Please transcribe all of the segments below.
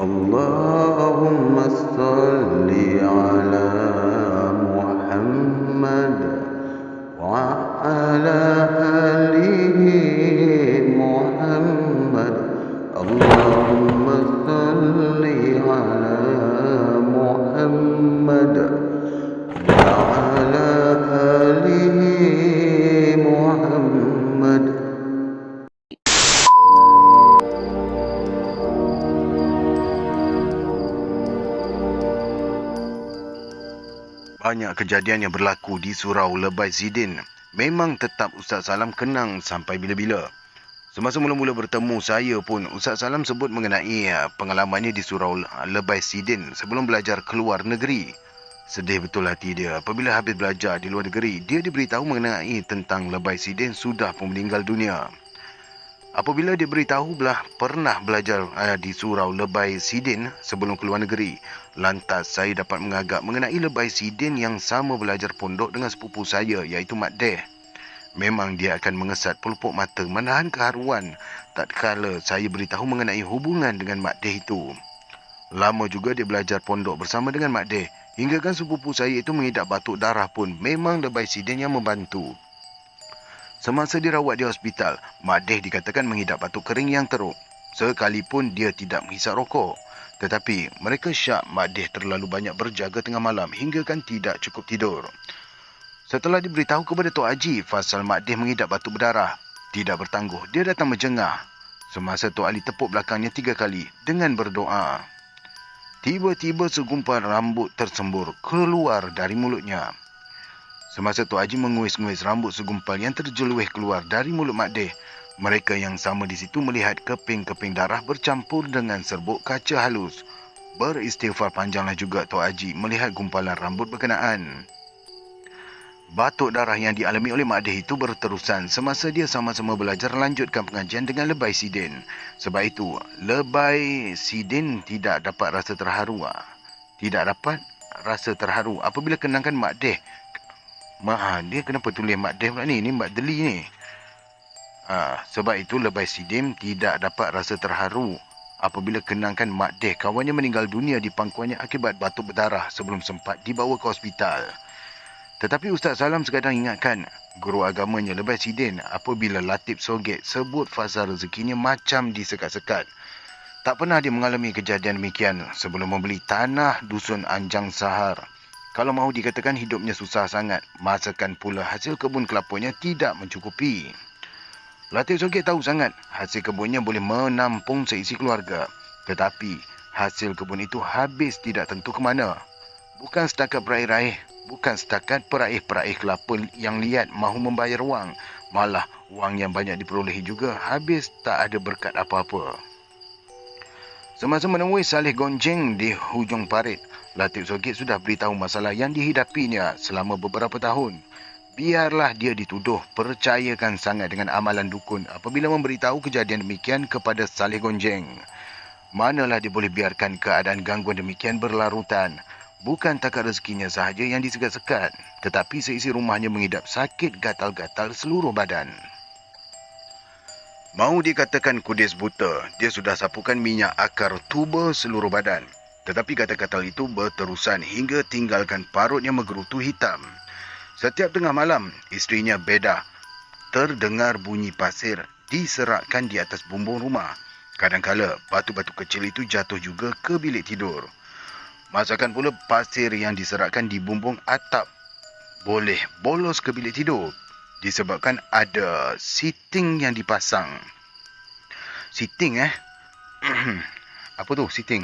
اللهم صل على محمد وعلى آله محمد. اللهم صل على محمد وعلى آله محمد. Banyak kejadian yang berlaku di Surau Lebai Zidin. Memang tetap Ustaz Salam kenang sampai bila-bila. Semasa mula-mula bertemu saya pun, Ustaz Salam sebut mengenai pengalamannya di Surau Lebai Zidin sebelum belajar keluar negeri. Sedih betul hati dia apabila habis belajar di luar negeri, dia diberitahu mengenai tentang Lebai Zidin sudah pun meninggal dunia. Apabila dia beritahu pernah belajar di Surau Lebai Zidin sebelum keluar negeri, lantas saya dapat mengagak mengenai Lebai Zidin yang sama belajar pondok dengan sepupu saya iaitu Mak Deh. Memang dia akan mengesat pelupuk mata menahan keharuan tatkala saya beritahu mengenai hubungan dengan Mak Deh itu. Lama juga dia belajar pondok bersama dengan Mak Deh, hinggakan sepupu saya itu mengidap batuk darah pun memang Lebai Zidin yang membantu. Semasa dirawat di hospital, Mak Deh dikatakan mengidap batuk kering yang teruk. Sekalipun dia tidak menghisap rokok. Tetapi mereka syak Mak Deh terlalu banyak berjaga tengah malam hinggakan tidak cukup tidur. Setelah diberitahu kepada Tok Haji pasal Mak Deh mengidap batuk berdarah, tidak bertangguh, dia datang menjengah. Semasa Tok Ali tepuk belakangnya 3 kali dengan berdoa. Tiba-tiba segumpal rambut tersembur keluar dari mulutnya. Semasa Tok Haji menguis-nguis rambut segumpal yang terjeluih keluar dari mulut Mak Deh, mereka yang sama di situ melihat keping-keping darah bercampur dengan serbuk kaca halus. Beristighfar panjanglah juga Tok Haji melihat gumpalan rambut berkenaan. Batuk darah yang dialami oleh Mak Deh itu berterusan semasa dia sama-sama belajar lanjutkan pengajian dengan Lebai Zidin. Sebab itu, Lebai Zidin tidak dapat rasa terharu. Apabila kenangkan Mak Deh. Dia kenapa tulis Mak Deh pula ni? Ni Mak Deli ni. Sebab itu Lebai Zidin tidak dapat rasa terharu apabila kenangkan Mak Deh kawannya meninggal dunia di pangkuannya akibat batuk berdarah sebelum sempat dibawa ke hospital. Tetapi Ustaz Salam sekadar ingatkan guru agamanya Lebai Zidin apabila Latif Soget sebut fasa rezekinya macam disekat-sekat. Tak pernah dia mengalami kejadian demikian sebelum membeli tanah dusun Anjang Sahar. Kalau mahu dikatakan hidupnya susah sangat, masakan pula hasil kebun kelapanya tidak mencukupi. Latif Soget tahu sangat hasil kebunnya boleh menampung seisi keluarga. Tetapi hasil kebun itu habis tidak tentu ke mana. Bukan setakat peraih kelapa yang liat mahu membayar wang. Malah wang yang banyak diperolehi juga habis tak ada berkat apa-apa. Semasa menemui Saleh Gonjeng di hujung parit, Latif Soget sudah beritahu masalah yang dihidapinya selama beberapa tahun. Biarlah dia dituduh percayakan sangat dengan amalan dukun apabila memberitahu kejadian demikian kepada Saleh Gonjeng. Manalah dia boleh biarkan keadaan gangguan demikian berlarutan. Bukan takat rezekinya sahaja yang disekat-sekat, tetapi seisi rumahnya mengidap sakit gatal-gatal seluruh badan. Mahu dikatakan kudis buta, dia sudah sapukan minyak akar tuba seluruh badan. Tetapi gatal-gatal itu berterusan hingga tinggalkan parut yang menggerutu hitam. Setiap tengah malam, isterinya Bedah terdengar bunyi pasir diserakkan di atas bumbung rumah. Kadang-kala, batu-batu kecil itu jatuh juga ke bilik tidur. Masakan pula pasir yang diserakkan di bumbung atap boleh bolos ke bilik tidur disebabkan ada siting yang dipasang. Siting Apa tu siting?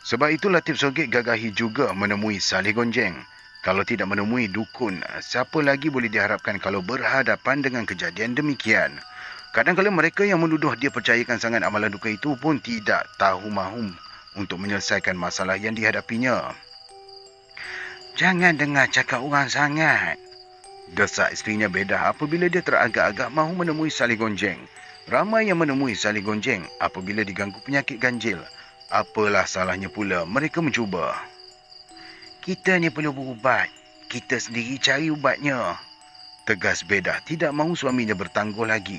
Sebab itu Latif Soget gagahi juga menemui Saleh Gonjeng. Kalau tidak menemui dukun, siapa lagi boleh diharapkan kalau berhadapan dengan kejadian demikian? Kadang-kadang mereka yang menuduh dia percayakan sangat amalan dukun itu pun tidak tahu mahu untuk menyelesaikan masalah yang dihadapinya. Jangan dengar cakap orang sangat, desak isterinya Bedah apabila dia teragak-agak mahu menemui Saleh Gonjeng. Ramai yang menemui Saleh Gonjeng apabila diganggu penyakit ganjil. Apalah salahnya pula mereka mencuba. Kita ni perlu berubat. Kita sendiri cari ubatnya, tegas Bedah, tidak mahu suaminya bertangguh lagi.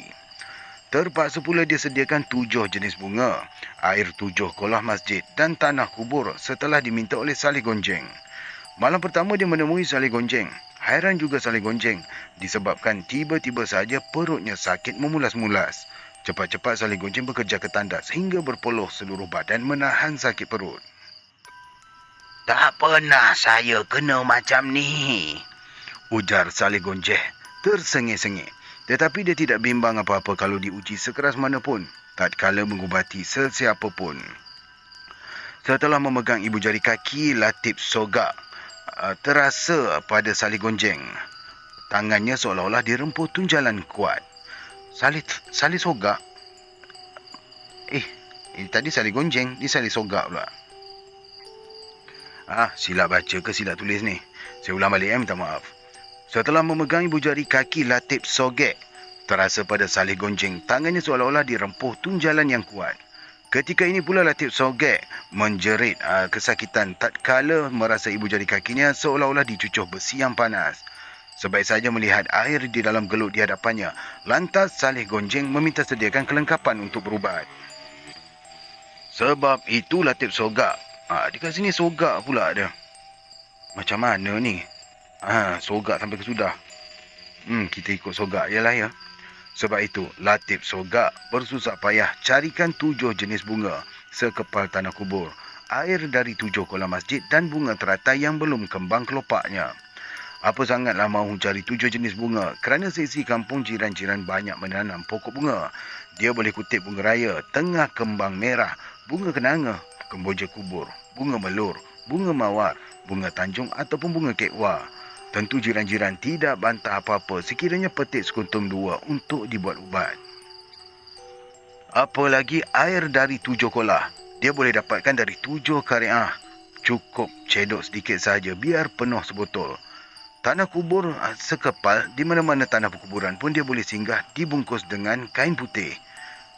Terpaksa pula dia sediakan 7 jenis bunga, air 7 kolah masjid dan tanah kubur setelah diminta oleh Saleh Gonjeng. Malam pertama dia menemui Saleh Gonjeng. Hairan juga Saleh Gonjeng disebabkan tiba-tiba saja perutnya sakit memulas-mulas. Cepat-cepat Saleh Gonjeng bekerja ke tandas hingga berpeluh seluruh badan menahan sakit perut. Tak pernah saya kena macam ni, Ujar Saleh Gonjeng tersengih-sengih. Tetapi dia tidak bimbang apa-apa kalau diuji sekeras mana pun, tatkala mengubati sesiapa pun. Setelah memegang ibu jari kaki, Latif Sogak terasa pada Saleh Gonjeng. Tangannya seolah-olah dirempuh tunjalan kuat. Saleh Sogak? Tadi Saleh Gonjeng, ni Saleh Sogak pula. Silap baca ke silap tulis ni? Saya ulang balik, minta maaf. Setelah memegang ibu jari kaki Latif Sogek, terasa pada Saleh Gonjeng tangannya seolah-olah dirempuh tunjalan yang kuat. Ketika ini pula Latif Sogek menjerit kesakitan tatkala merasa ibu jari kakinya seolah-olah dicucuh besi yang panas. Sebaik saja melihat air di dalam gelut di hadapannya, lantas Saleh Gonjeng meminta sediakan kelengkapan untuk berubat. Sebab itu Latif Sogak. Dekat sini Sogak pula ada. Macam mana ni? Sogak sampai ke sudah. Kita ikut Sogak jelah ya. Sebab itu, Latif Sogak bersusah payah carikan 7 jenis bunga, sekepal tanah kubur, air dari 7 kolam masjid dan bunga teratai yang belum kembang kelopaknya. Apa sangatlah mahu cari 7 jenis bunga kerana seisi kampung jiran-jiran banyak menanam pokok bunga. Dia boleh kutip bunga raya, tengah kembang merah, bunga kenanga, kemboja kubur, bunga melur, bunga mawar, bunga tanjung ataupun bunga kekwa. Tentu jiran-jiran tidak bantah apa-apa sekiranya petik sekuntum 2 untuk dibuat ubat. Apalagi air dari 7 kolah. Dia boleh dapatkan dari 7 kareah. Cukup cedok sedikit saja biar penuh sebotol. Tanah kubur sekepal, di mana-mana tanah perkuburan pun dia boleh singgah dibungkus dengan kain putih.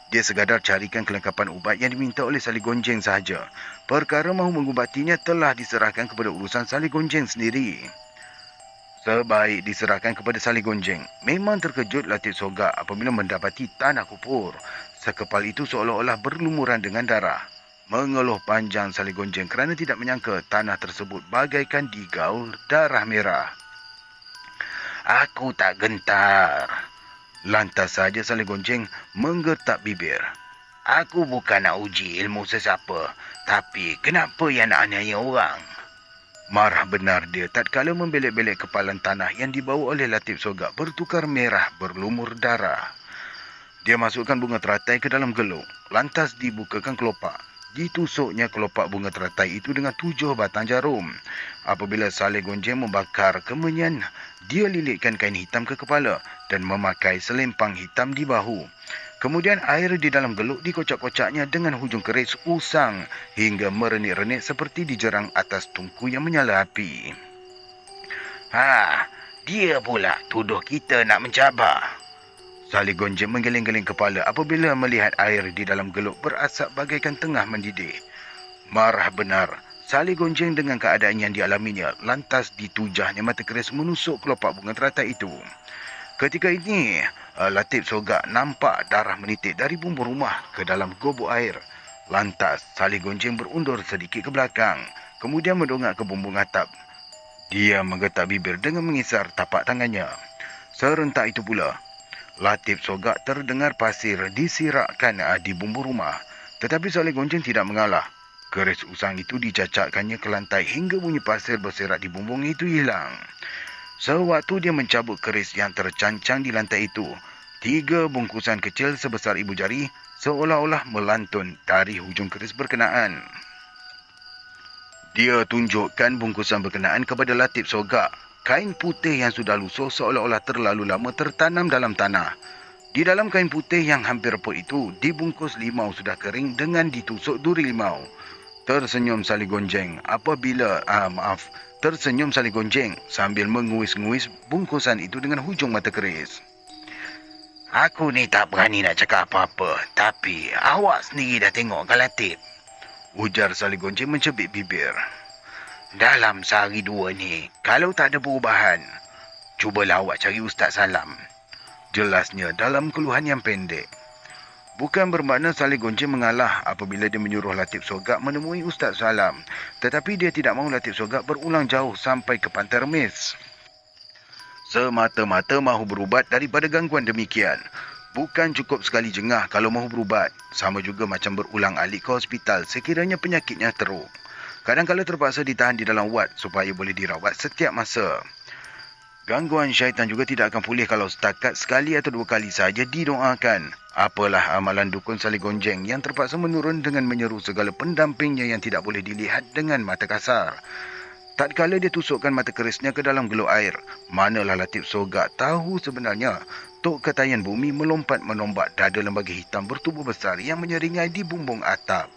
Dia sekadar carikan kelengkapan ubat yang diminta oleh Saleh Gonjeng sahaja. Perkara mahu mengubatinya telah diserahkan kepada urusan Saleh Gonjeng sendiri. Sebaik diserahkan kepada Saleh Gonjeng, memang terkejut Latif Sogak apabila mendapati tanah kubur. Sekepal itu seolah-olah berlumuran dengan darah. Mengeluh panjang Saleh Gonjeng kerana tidak menyangka tanah tersebut bagaikan digaul darah merah. Aku tak gentar. Lantas saja Saleh Gonjeng menggertak bibir. Aku bukan nak uji ilmu sesiapa, tapi kenapa yang nak aniaya orang? Marah benar dia tatkala membelek-belek kepalan tanah yang dibawa oleh Latif Sogak bertukar merah berlumur darah. Dia masukkan bunga teratai ke dalam geluk, lantas dibukakan kelopak. Ditusuknya kelopak bunga teratai itu dengan 7 batang jarum. Apabila Saleh Gonjeng membakar kemenyan, dia lilitkan kain hitam ke kepala dan memakai selempang hitam di bahu. Kemudian air di dalam geluk dikocak-kocaknya dengan hujung keris usang hingga merenit-renit seperti dijerang atas tungku yang menyala api. Dia pula tuduh kita nak mencabar. Saleh Gonjeng menggeleng-geleng kepala apabila melihat air di dalam geluk berasap bagaikan tengah mendidih. Marah benar Saleh Gonjeng dengan keadaan yang dialaminya, lantas ditujahnya mata keris menusuk kelopak bunga teratai itu. Ketika ini, Latif Sogak nampak darah menitik dari bumbung rumah ke dalam gubuk air. Lantas, Saleh Gonjeng berundur sedikit ke belakang, kemudian mendongak ke bumbung atap. Dia menggetak bibir dengan mengisar tapak tangannya. Serentak itu pula, Latif Sogak terdengar pasir disirakkan di bumbung rumah. Tetapi Saleh Gonjeng tidak mengalah. Keris usang itu dicacakkannya ke lantai hingga bunyi pasir berserak di bumbung itu hilang. Sewaktu dia mencabut keris yang tercancang di lantai itu, 3 bungkusan kecil sebesar ibu jari seolah-olah melantun dari hujung keris berkenaan. Dia tunjukkan bungkusan berkenaan kepada Latif Sogak. Kain putih yang sudah lusuh seolah-olah terlalu lama tertanam dalam tanah. Di dalam kain putih yang hampir reput itu, dibungkus limau sudah kering dengan ditusuk duri limau. Tersenyum Saleh Gonjeng Tersenyum Saleh Gonjeng sambil menguis-nguis bungkusan itu dengan hujung mata keris. Aku ni tak berani nak cakap apa-apa, tapi awak sendiri dah tengok kan Latif? Ujar Saleh Gonjeng mencebik bibir. Dalam sehari 2 ni, kalau tak ada perubahan, cubalah awak cari Ustaz Salam. Jelasnya dalam keluhan yang pendek. Bukan bermakna Saleh Gonjeng mengalah apabila dia menyuruh Latif Sogak menemui Ustaz Salam. Tetapi dia tidak mahu Latif Sogak berulang jauh sampai ke Pantai Remis. Semata-mata mahu berubat daripada gangguan demikian. Bukan cukup sekali jengah kalau mahu berubat. Sama juga macam berulang alik ke hospital sekiranya penyakitnya teruk. Kadang-kadang terpaksa ditahan di dalam wad supaya boleh dirawat setiap masa. Gangguan syaitan juga tidak akan pulih kalau setakat sekali atau dua kali saja didoakan. Apalah amalan dukun Saleh Gonjeng yang terpaksa menurun dengan menyeru segala pendampingnya yang tidak boleh dilihat dengan mata kasar. Tatkala dia tusukkan mata kerisnya ke dalam geluk air, manalah Latif Sogak tahu sebenarnya Tok Ketayan Bumi melompat menombak dada lembaga hitam bertubuh besar yang menyeringai di bumbung atap.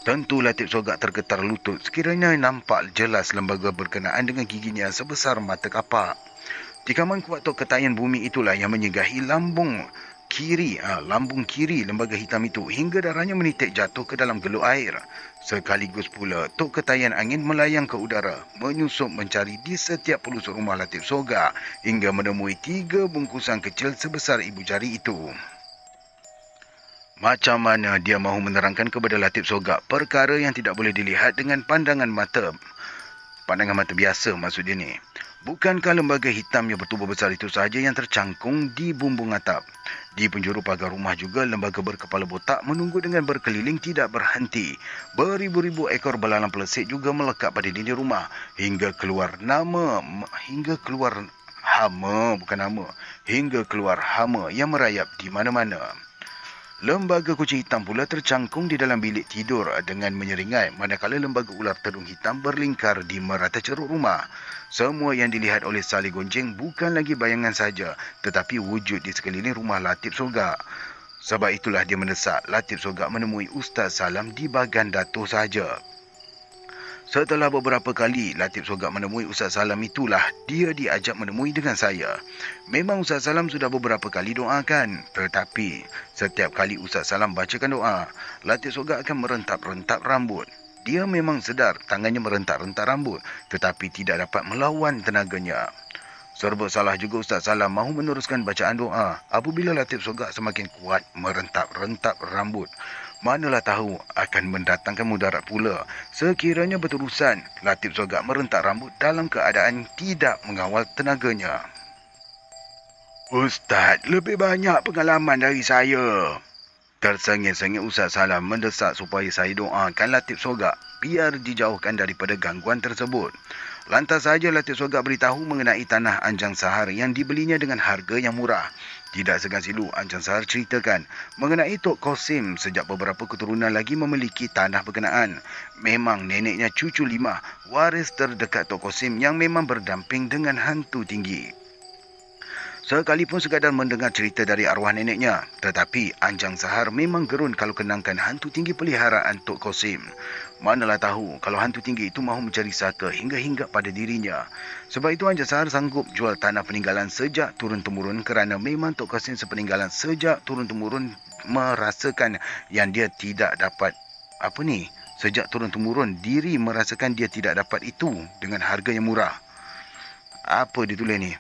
Tentu Latif Sogak tergetar lutut sekiranya nampak jelas lembaga berkenaan dengan giginya sebesar mata kapak. Tikaman kuat Tok Ketayan Bumi itulah yang menyegahi lambung kiri lembaga hitam itu hingga darahnya menitik jatuh ke dalam geluk air. Sekaligus pula Tok Ketayan Angin melayang ke udara, menyusup mencari di setiap pelosok rumah Latif Sogak hingga menemui 3 bungkusan kecil sebesar ibu jari itu. Macam mana dia mahu menerangkan kepada Latif Sogak perkara yang tidak boleh dilihat dengan pandangan mata biasa maksud dia ni. Bukankah lembaga hitam yang bertubuh besar itu sahaja yang tercangkung di bumbung atap? Di penjuru pagar rumah juga lembaga berkepala botak menunggu dengan berkeliling tidak berhenti. Beribu-ribu ekor belalang pelesik juga melekat pada dinding rumah hingga keluar hama yang merayap di mana-mana. Lembaga kucing hitam pula tercangkung di dalam bilik tidur dengan menyeringai manakala lembaga ular terung hitam berlingkar di merata ceruk rumah. Semua yang dilihat oleh Saleh Gonjeng bukan lagi bayangan saja tetapi wujud di sekeliling rumah Latif Sogak. Sebab itulah dia mendesak Latif Sogak menemui Ustaz Salam di bagan Dato' saja. Setelah beberapa kali Latif Sogak menemui Ustaz Salam itulah dia diajak menemui dengan saya. Memang Ustaz Salam sudah beberapa kali doakan. Tetapi setiap kali Ustaz Salam bacakan doa, Latif Sogak akan merentap-rentap rambut. Dia memang sedar tangannya merentak-rentak rambut tetapi tidak dapat melawan tenaganya. Serba salah juga Ustaz Salam mahu meneruskan bacaan doa apabila Latif Sogak semakin kuat merentap-rentap rambut. Manalah tahu akan mendatangkan mudarat pula sekiranya berterusan Latif Sogak merentak rambut dalam keadaan tidak mengawal tenaganya. Ustaz, lebih banyak pengalaman dari saya. Tersengih-sengih Ustaz Salam mendesak supaya saya doakan Latif Sogak biar dijauhkan daripada gangguan tersebut. Lantas saja Latif Sogak beritahu mengenai tanah Anjang Sahar yang dibelinya dengan harga yang murah. Tidak segan silu, Anjang Sahar ceritakan mengenai Tok Kosim sejak beberapa keturunan lagi memiliki tanah berkenaan. Memang neneknya cucu 5, waris terdekat Tok Kosim yang memang berdamping dengan hantu tinggi. Sekalipun sekadar mendengar cerita dari arwah neneknya, tetapi Anjang Sahar memang gerun kalau kenangkan hantu tinggi peliharaan Tok Kosim. Manalah tahu kalau hantu tinggi itu mahu mencari saka hingga hinggap pada dirinya. Sebab itu Anjang Sahar sanggup jual tanah peninggalan sejak turun-temurun kerana memang Tok Kosim sepeninggalan sejak turun-temurun merasakan yang dia tidak dapat sejak turun-temurun diri merasakan dia tidak dapat itu dengan harga yang murah. Apa dia tulis ni?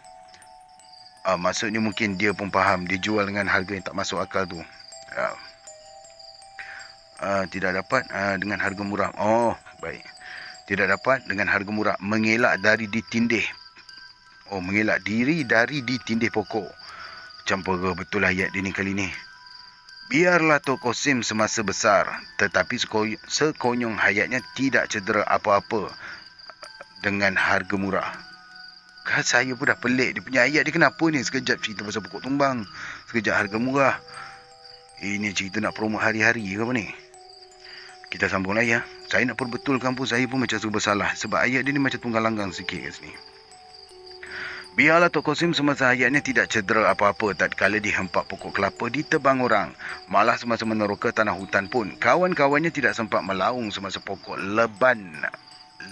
Maksudnya mungkin dia pun faham dia jual dengan harga yang tak masuk akal tu. Tidak dapat dengan harga murah. Oh, baik. Tidak dapat dengan harga murah. Mengelak dari ditindih. Mengelak diri dari ditindih pokok. Campur betul ayat dia ni kali ni. Biarlah Tok Kosim semasa besar, tetapi sekonyong hayatnya tidak cedera apa-apa dengan harga murah. Kan saya pun dah pelik dia punya ayat dia kenapa ni. Sekejap cerita pasal pokok tumbang, sekejap harga murah. Ini cerita nak promo hari-hari ke apa ni? Kita sambung lah ya. Saya nak perbetulkan pun saya pun macam serba salah. Sebab ayat dia ni macam tunggal langgang sikit kat sini. Biarlah Tok Kosim semasa hayatnya tidak cedera apa-apa tatkala dihempak pokok kelapa ditebang orang. Malah semasa meneroka tanah hutan pun kawan-kawannya tidak sempat melaung semasa pokok leban.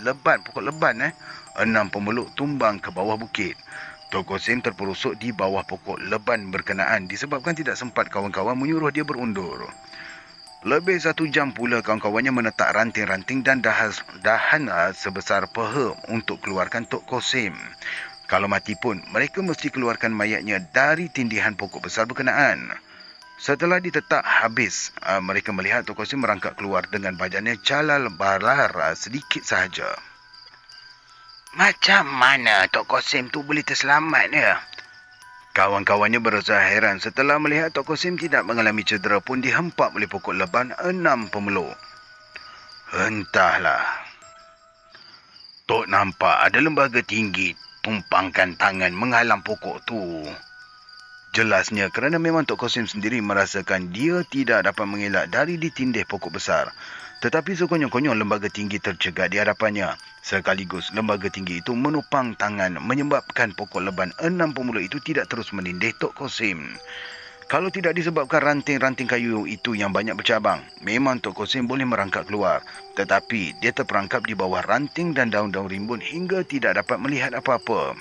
Pokok leban 6 pemeluk tumbang ke bawah bukit. Tok Kosim terperosok di bawah pokok leban berkenaan disebabkan tidak sempat kawan-kawan menyuruh dia berundur. Lebih 1 jam pula kawan-kawannya menetak ranting-ranting dan dahan sebesar peha untuk keluarkan Tok Kosim. Kalau mati pun, mereka mesti keluarkan mayatnya dari tindihan pokok besar berkenaan. Setelah ditetak habis, mereka melihat Tok Kosim merangkak keluar dengan badannya calal balar sedikit sahaja. Macam mana Tok Kosim tu boleh terselamat ya? Kawan-kawannya berusaha heran setelah melihat Tok Kosim tidak mengalami cedera pun dihempap oleh pokok leban 6 pemeluk. Entahlah. Tok nampak ada lembaga tinggi tumpangkan tangan menghalang pokok tu. Jelasnya kerana memang Tok Kosim sendiri merasakan dia tidak dapat mengelak dari ditindih pokok besar. Tetapi sekonyong-konyong lembaga tinggi tercegat di hadapannya. Sekaligus lembaga tinggi itu menopang tangan menyebabkan pokok leban 6 pemuda itu tidak terus menindih Tok Kosim. Kalau tidak disebabkan ranting-ranting kayu itu yang banyak bercabang, memang Tok Kosim boleh merangkak keluar. Tetapi dia terperangkap di bawah ranting dan daun-daun rimbun hingga tidak dapat melihat apa-apa.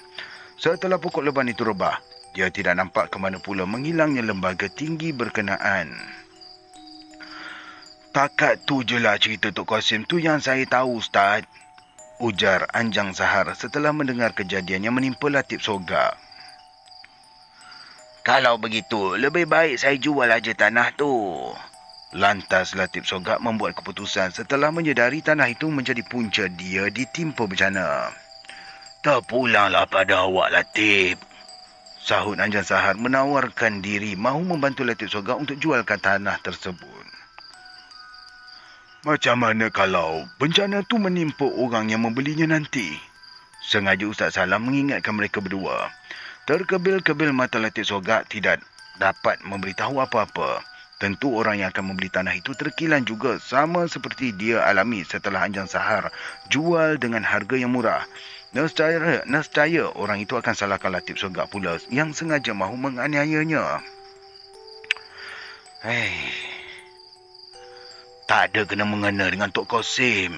Setelah pokok leban itu rebah, dia tidak nampak ke mana pula menghilangnya lembaga tinggi berkenaan. Takat tu je lah cerita Tok Kosim tu yang saya tahu, Ustaz. Ujar Anjang Sahar setelah mendengar kejadian yang menimpa Latif Sogak. Kalau begitu, lebih baik saya jual aja tanah tu. Lantas Latif Sogak membuat keputusan setelah menyedari tanah itu menjadi punca dia ditimpa bencana. Terpulanglah pada awak, Latif. Sahut Anjang Sahar menawarkan diri mahu membantu Latif Sogak untuk jualkan tanah tersebut. Macam mana kalau bencana tu menimpa orang yang membelinya nanti? Sengaja Ustaz Salam mengingatkan mereka berdua. Terkebil-kebil mata Latif Sogak tidak dapat memberitahu apa-apa. Tentu orang yang akan membeli tanah itu terkilan juga sama seperti dia alami setelah Anjang Sahar jual dengan harga yang murah. Nescaya orang itu akan salahkan Latif Sogak pula yang sengaja mahu menganiayanya. Tak ada kena-mengena dengan Tok Kosim.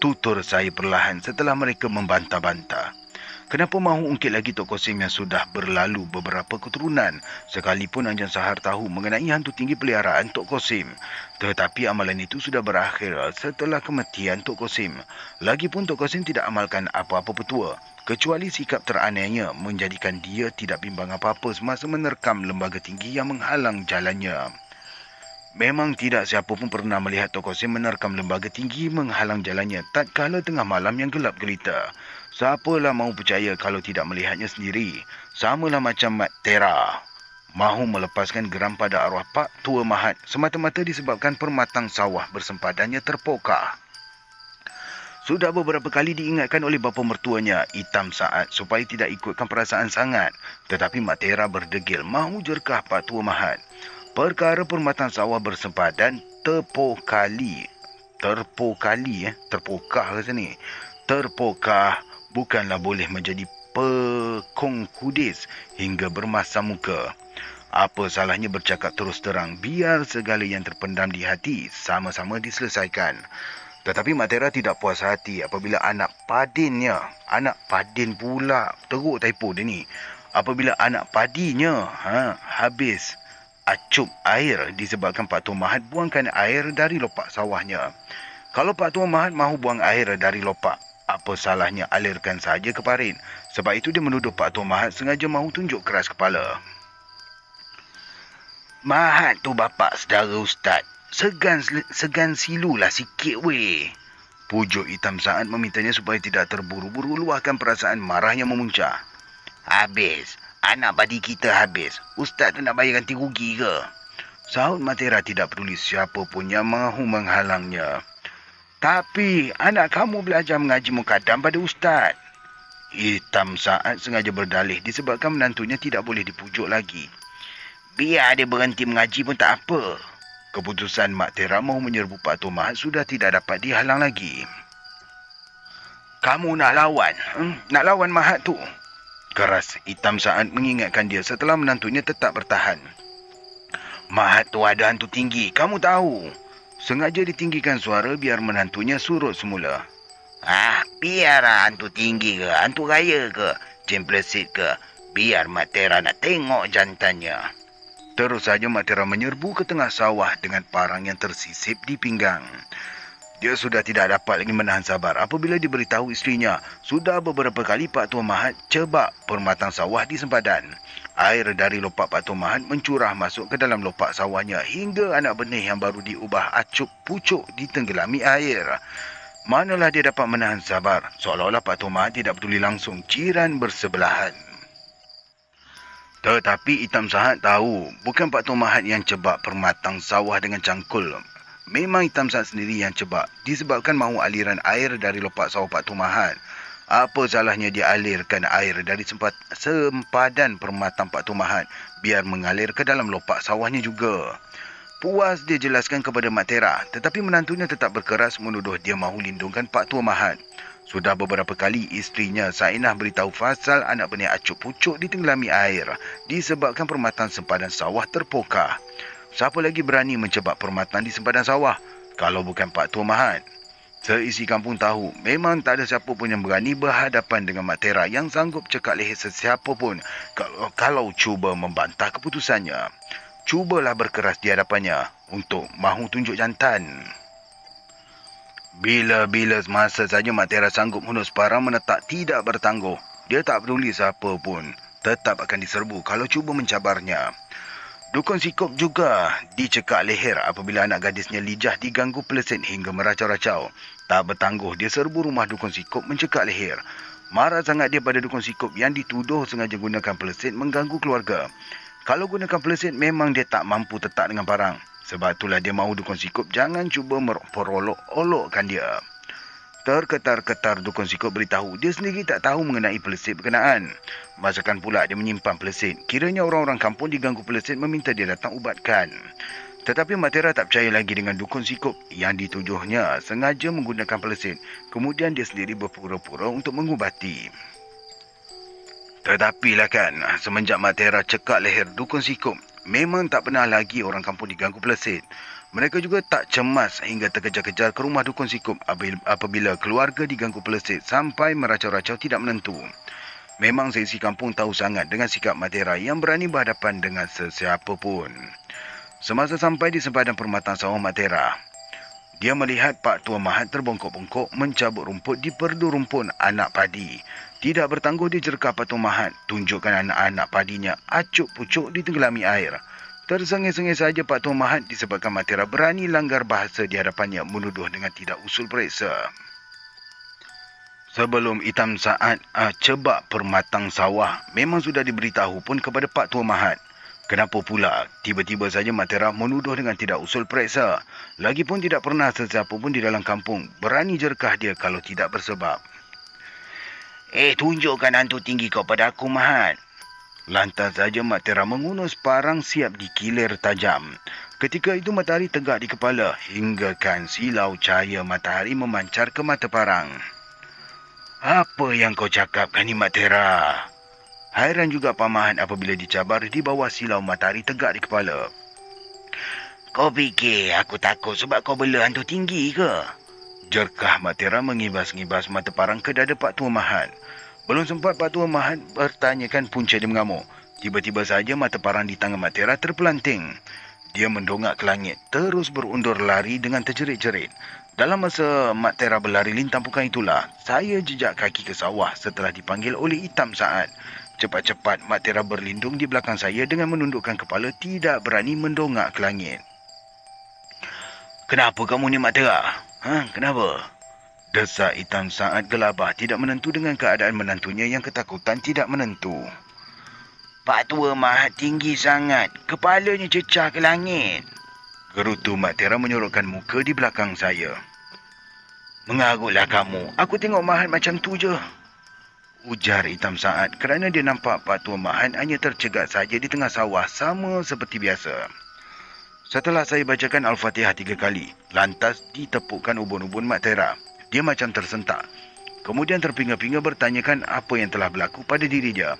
Tutur saya perlahan setelah mereka membantah-bantah. Kenapa mahu ungkit lagi Tok Kosim yang sudah berlalu beberapa keturunan, sekalipun Anjang Sahar tahu mengenai hantu tinggi peliharaan Tok Kosim. Tetapi amalan itu sudah berakhir setelah kematian Tok Kosim. Lagipun Tok Kosim tidak amalkan apa-apa petua, kecuali sikap teraniaya menjadikan dia tidak bimbang apa-apa semasa menerkam lembaga tinggi yang menghalang jalannya. Memang tidak siapa pun pernah melihat Tok Kosim menerkam lembaga tinggi menghalang jalannya tatkala tengah malam yang gelap gelita. Siapalah mahu percaya kalau tidak melihatnya sendiri. Samalah macam Mat Tera mahu melepaskan geram pada arwah Pak Tua Mahat semata-mata disebabkan permatang sawah bersempadannya terpokah. Sudah beberapa kali diingatkan oleh bapa mertuanya, Hitam Saat, supaya tidak ikutkan perasaan sangat. Tetapi Mat Tera berdegil mahu jerkah Pak Tua Mahat. Perkara permatang sawah bersempadan terpokah bukanlah boleh menjadi pekong kudis hingga bermasam muka. Apa salahnya bercakap terus terang biar segala yang terpendam di hati sama-sama diselesaikan. Tetapi Mak Tera tidak puas hati apabila anak padin pula, teruk typo dia ni. Apabila anak padinya habis acup air disebabkan Pak Tua Mahat buangkan air dari lopak sawahnya. Kalau Pak Tua Mahat mahu buang air dari lopak, apa salahnya alirkan saja ke parit. Sebab itu dia menuduh Pak Tua Mahat sengaja mahu tunjuk keras kepala. Mahat tu bapak saudara Ustaz. Segan silulah sikit weh. Pujuk Hitam Saat memintanya supaya tidak terburu-buru luahkan perasaan marah yang memuncah. Habis. Anak padi kita habis. Ustaz tu nak bayar ganti rugi ke? Sahut Mak Tera tidak peduli siapa pun yang mahu menghalangnya. Tapi anak kamu belajar mengaji mukadam pada Ustaz. Hitam Saat sengaja berdalih disebabkan menantunya tidak boleh dipujuk lagi. Biar dia berhenti mengaji pun tak apa. Keputusan Mak Tera mahu menyerbu Pak Tua Mahat sudah tidak dapat dihalang lagi. Kamu nak lawan? Nak lawan Mahat tu? Keras Hitam Saat mengingatkan dia setelah menantunya tetap bertahan. Mahat tu ada hantu tinggi, kamu tahu. Sengaja ditinggikan suara biar menantunya surut semula. Biarlah hantu tinggi ke, hantu raya ke, cemplesit ke. Biar Mak Tera nak tengok jantannya. Terus saja Mak Tera menyerbu ke tengah sawah dengan parang yang tersisip di pinggang. Dia sudah tidak dapat lagi menahan sabar apabila diberitahu isterinya sudah beberapa kali Pak Tua Mahat cebak permatang sawah di sempadan. Air dari lopak Pak Tua Mahat mencurah masuk ke dalam lopak sawahnya hingga anak benih yang baru diubah acup pucuk ditenggelami air. Manalah dia dapat menahan sabar, seolah-olah Pak Tua Mahat tidak peduli langsung jiran bersebelahan. Tetapi Hitam Sahat tahu bukan Pak Tua Mahat yang cebak permatang sawah dengan cangkul. Memang Hitam Sahat sendiri yang cebak disebabkan mahu aliran air dari lopak sawah Pak Tua Mahat. Apa salahnya dia alirkan air dari sempadan permatang Pak Tua Mahat biar mengalir ke dalam lopak sawahnya juga. Puas dia jelaskan kepada Mak Tera, tetapi menantunya tetap berkeras menuduh dia mahu lindungkan Pak Tua Mahat. Sudah beberapa kali isterinya Sainah beritahu pasal anak benih acup pucuk ditenggelami air disebabkan permatang sempadan sawah terpokah. Siapa lagi berani mencebak permatang di sempadan sawah kalau bukan Pak Tua Mahat? Seisi kampung tahu memang tak ada siapa pun yang berani berhadapan dengan Mak Tera yang sanggup cekak leher sesiapa pun kalau cuba membantah keputusannya. Cubalah berkeras di hadapannya untuk mahu tunjuk jantan. Bila-bila semasa saja Mak Tera sanggup hunus parang menetak tidak bertangguh. Dia tak peduli siapa pun tetap akan diserbu kalau cuba mencabarnya. Dukun Sikop juga dicekak leher apabila anak gadisnya Lijah diganggu peleset hingga meracau-racau. Tak bertangguh dia serbu rumah Dukun Sikop mencekak leher. Marah sangat dia pada Dukun Sikop yang dituduh sengaja gunakan peleset mengganggu keluarga. Kalau gunakan peleset memang dia tak mampu tetap dengan parang. Sebab itulah dia mahu Dukun Sikop jangan cuba merolok-olokkan dia. Terketar-ketar Dukun Sikop beritahu dia sendiri tak tahu mengenai peleset berkenaan. Masakan pula dia menyimpan peleset. Kiranya orang-orang kampung diganggu peleset meminta dia datang ubatkan. Tetapi Mak Tera tak percaya lagi dengan Dukun Sikop yang dituduhnya sengaja menggunakan peleset. Kemudian dia sendiri berpura-pura untuk mengubati. Tetapilah kan, semenjak Mak Tera cekak leher Dukun Sikop, memang tak pernah lagi orang kampung diganggu peleset. Mereka juga tak cemas hingga terkejar-kejar ke rumah Dukun Sikop apabila keluarga diganggu peleset sampai meracau-racau tidak menentu. Memang seisi kampung tahu sangat dengan sikap Mak Tera yang berani berhadapan dengan sesiapa pun. Semasa sampai di sempadan permatang sawah Mak Tera, dia melihat Pak Tua Mahat terbongkok-bongkok mencabut rumput di perdu rumpun anak padi. Tidak bertangguh dia jerkah Pak Tua Mahat, tunjukkan anak-anak padinya acup pucuk ditenggelami air. Tersengih-sengih saja Pak Tua Mahat disebabkan Mak Tera berani langgar bahasa di hadapannya menuduh dengan tidak usul periksa. Sebelum Hitam Saat cebak permatang sawah, memang sudah diberitahu pun kepada Pak Tua Mahat. Kenapa pula tiba-tiba saja Mak Tera menuduh dengan tidak usul periksa? Lagipun tidak pernah sesiapa pun di dalam kampung berani jerkah dia kalau tidak bersebab. Tunjukkan hantu tinggi kau pada aku, Mahat. Lantas saja Mak Tera mengunus parang siap dikilir tajam. Ketika itu matahari tegak di kepala hinggakan silau cahaya matahari memancar ke mata parang. Apa yang kau cakapkan ni Mak Tera? Hairan juga Pak Mahat apabila dicabar di bawah silau matahari tegak di kepala. Kau fikir aku takut sebab kau bela hantu tinggi ke? Jerkah Mak Tera mengibas-ngibas mata parang ke dada Pak Tua Mahat. Belum sempat Pak Tua Mahat bertanyakan punca dia mengamuk. Tiba-tiba saja mata parang di tangan Mak Tera terpelanting. Dia mendongak ke langit, terus berundur lari dengan terjerit-jerit. Dalam masa Mak Tera berlari lintang bukan itulah, saya jejak kaki ke sawah setelah dipanggil oleh Hitam Saat. Cepat-cepat Mak Tera berlindung di belakang saya dengan menundukkan kepala tidak berani mendongak ke langit. Kenapa kamu ni Mak Tera? Kenapa? Desak Hitam Saat gelabah tidak menentu dengan keadaan menantunya yang ketakutan tidak menentu. Pak Tua Mahat tinggi sangat. Kepalanya cecah ke langit. Gerutu Mak Tera menyorokkan muka di belakang saya. Mengarutlah kamu. Aku tengok Mahat macam tu je. Ujar Hitam Saat kerana dia nampak Pak Tua Mahat hanya tercegat saja di tengah sawah sama seperti biasa. Setelah saya bacakan Al-Fatihah 3 kali, lantas ditepukkan ubun-ubun Mak Tera. Dia macam tersentak. Kemudian terpinga-pinga bertanyakan apa yang telah berlaku pada diri dia.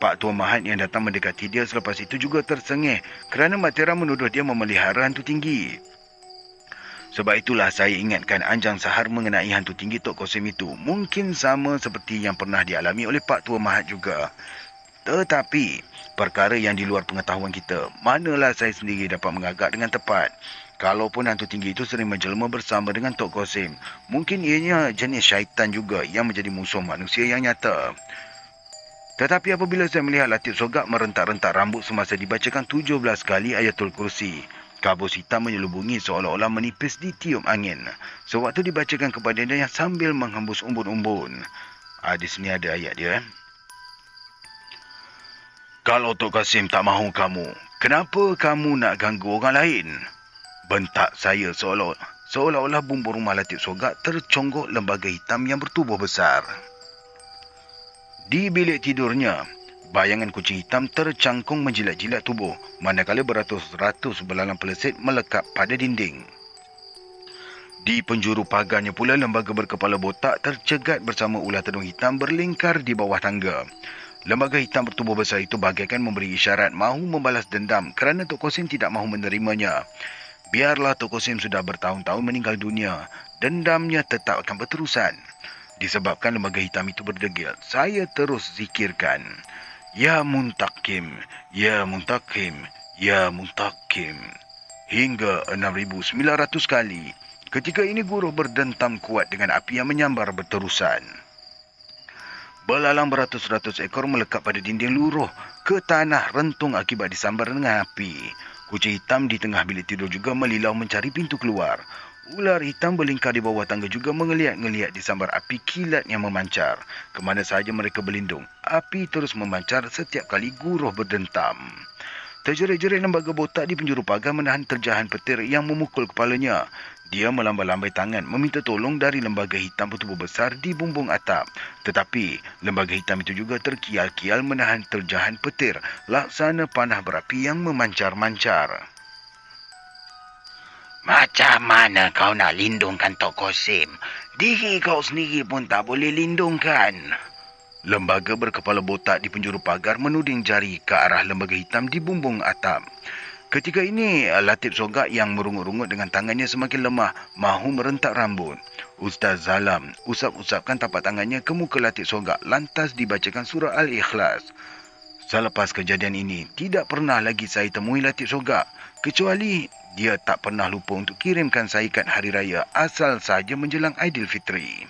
Pak Tua Mahat yang datang mendekati dia selepas itu juga tersengih kerana Mak Tera menuduh dia memelihara hantu tinggi. Sebab itulah saya ingatkan Anjang Sahar mengenai hantu tinggi Tok Kosim itu. Mungkin sama seperti yang pernah dialami oleh Pak Tua Mahat juga. Tetapi perkara yang di luar pengetahuan kita, manalah saya sendiri dapat mengagak dengan tepat. Kalaupun hantu tinggi itu sering menjelma bersama dengan Tok Kosim, mungkin ianya jenis syaitan juga yang menjadi musuh manusia yang nyata. Tetapi apabila saya melihat Latif Sogak merentak-rentak rambut semasa dibacakan 17 kali Ayatul Kursi, kabus hitam menyelubungi seolah-olah menipis ditiup angin. Sewaktu dibacakan kepadanya sambil menghembus umbun-umbun. Di sini ada ayat dia. Kalau Tok Kasim tak mahu kamu, kenapa kamu nak ganggu orang lain? Bentak saya seolah-olah bumbung rumah Latif Sogak terconggok lembaga hitam yang bertubuh besar. Di bilik tidurnya, bayangan kucing hitam tercangkung menjilat-jilat tubuh, manakala beratus-ratus belalang peleset melekat pada dinding. Di penjuru pagarnya pula, lembaga berkepala botak tercegat bersama ular tedung hitam berlingkar di bawah tangga. Lembaga hitam bertubuh besar itu bagaikan memberi isyarat mahu membalas dendam kerana Tok Kosim tidak mahu menerimanya. Biarlah Tok Kosim sudah bertahun-tahun meninggal dunia, dendamnya tetap akan berterusan. Disebabkan lembaga hitam itu berdegil, saya terus zikirkan. Ya Muntakim, Ya Muntakim, Ya Muntakim. Hingga 6,900 kali. Ketika ini guruh berdentam kuat dengan api yang menyambar berterusan. Belalang beratus-ratus ekor melekat pada dinding luruh ke tanah rentung akibat disambar dengan api. Kucing hitam di tengah bilik tidur juga melilau mencari pintu keluar. Ular hitam berlingkar di bawah tangga juga mengeliat-ngeliat disambar api kilat yang memancar. Kemana sahaja mereka berlindung, api terus memancar setiap kali guruh berdentam. Terjerit-jerit lembaga botak di penjuru pagar menahan terjahan petir yang memukul kepalanya. Dia melambai-lambai tangan meminta tolong dari lembaga hitam bertubuh besar di bumbung atap. Tetapi, lembaga hitam itu juga terkial-kial menahan terjahan petir laksana panah berapi yang memancar-mancar. Macam mana kau nak lindungkan Tok Kosim? Diri kau sendiri pun tak boleh lindungkan. Lembaga berkepala botak di penjuru pagar menuding jari ke arah lembaga hitam di bumbung atap. Ketika ini, Latif Sogak yang merungut-rungut dengan tangannya semakin lemah, mahu merentak rambut. Ustaz Zalam usap-usapkan tapak tangannya ke muka Latif Sogak, lantas dibacakan surah Al-Ikhlas. Selepas kejadian ini, tidak pernah lagi saya temui Latif Sogak, kecuali dia tak pernah lupa untuk kirimkan saya ikat hari raya asal saja menjelang Aidilfitri.